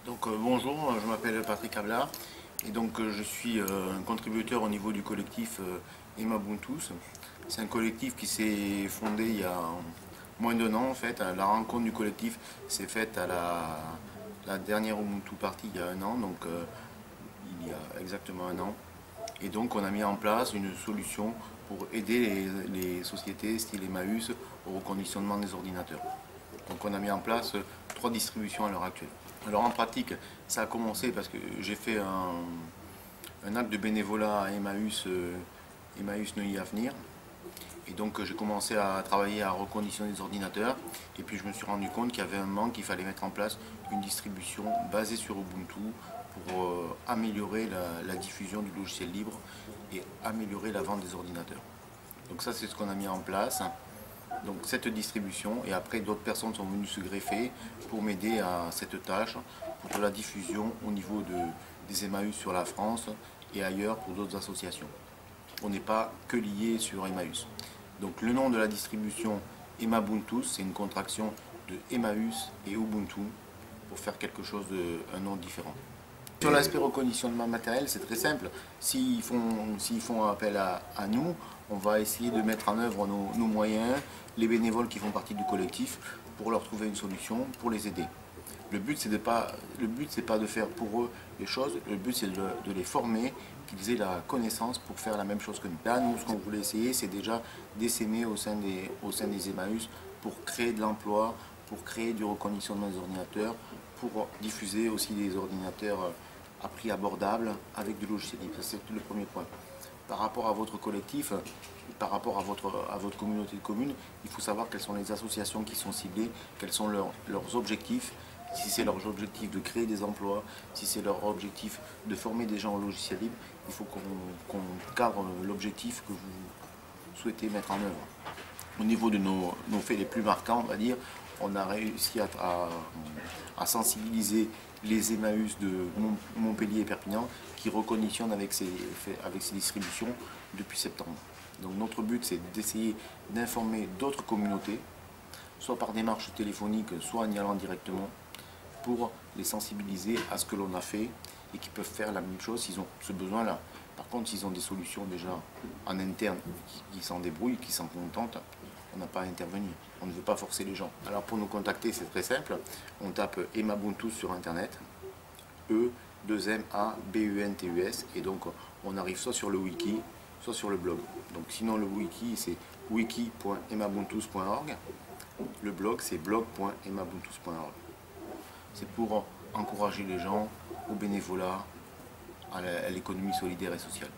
Bonjour, je m'appelle Patrick Ablard et je suis un contributeur au niveau du collectif Emabuntus. C'est un collectif qui s'est fondé il y a moins d'un an en fait. La rencontre du collectif s'est faite à la dernière Ubuntu Party il y a un an, il y a exactement un an. Et donc on a mis en place une solution pour aider les sociétés style Emmaüs au reconditionnement des ordinateurs. Donc on a mis en place 3 distributions à l'heure actuelle. Alors en pratique, ça a commencé parce que j'ai fait un acte de bénévolat à Emmaüs, Emmaüs Neuilly Avenir. Et donc j'ai commencé à travailler à reconditionner des ordinateurs. Et puis je me suis rendu compte qu'il y avait un manque, qu'il fallait mettre en place une distribution basée sur Ubuntu pour améliorer la diffusion du logiciel libre et améliorer la vente des ordinateurs. Donc ça c'est ce qu'on a mis en place. Donc cette distribution, et après d'autres personnes sont venues se greffer pour m'aider à cette tâche, pour la diffusion au niveau des Emmaüs sur la France et ailleurs pour d'autres associations. On n'est pas que lié sur Emmaüs. Donc le nom de la distribution Emabuntus, c'est une contraction de Emmaüs et Ubuntu pour faire quelque chose un nom différent. Sur l'aspect reconditionnement matériel, c'est très simple. S'ils font appel à nous, on va essayer de mettre en œuvre nos moyens, les bénévoles qui font partie du collectif, pour leur trouver une solution, pour les aider. Le but, c'est pas de faire pour eux les choses, le but, c'est de les former, qu'ils aient la connaissance pour faire la même chose que nous. Là, nous, ce qu'on voulait essayer, c'est déjà d'essaimer au sein des Emmaüs pour créer de l'emploi, pour créer du reconditionnement des ordinateurs, pour diffuser aussi des ordinateurs à prix abordable avec du logiciel libre. C'est le premier point. Par rapport à votre collectif, par rapport à votre communauté de communes, il faut savoir quelles sont les associations qui sont ciblées, quels sont leurs objectifs, si c'est leur objectif de créer des emplois, si c'est leur objectif de former des gens au logiciel libre, il faut qu'on cadre l'objectif que vous souhaitez mettre en œuvre. Au niveau de nos faits les plus marquants, on va dire, on a réussi à sensibiliser les Emmaüs de Montpellier et Perpignan qui reconditionnent avec ces distributions depuis septembre. Donc notre but, c'est d'essayer d'informer d'autres communautés, soit par démarche téléphonique, soit en y allant directement, pour les sensibiliser à ce que l'on a fait et qui peuvent faire la même chose s'ils ont ce besoin-là. Par contre, s'ils ont des solutions déjà en interne qui s'en débrouillent, qui s'en contentent, on n'a pas à intervenir. On ne veut pas forcer les gens. Alors pour nous contacter, c'est très simple. On tape Emabuntus sur internet, E-2-M-A-B-U-N-T-U-S, et donc on arrive soit sur le wiki, soit sur le blog. Donc sinon le wiki c'est wiki.emabuntus.org, le blog c'est blog.emabuntus.org. C'est pour encourager les gens au bénévolat, à l'économie solidaire et sociale.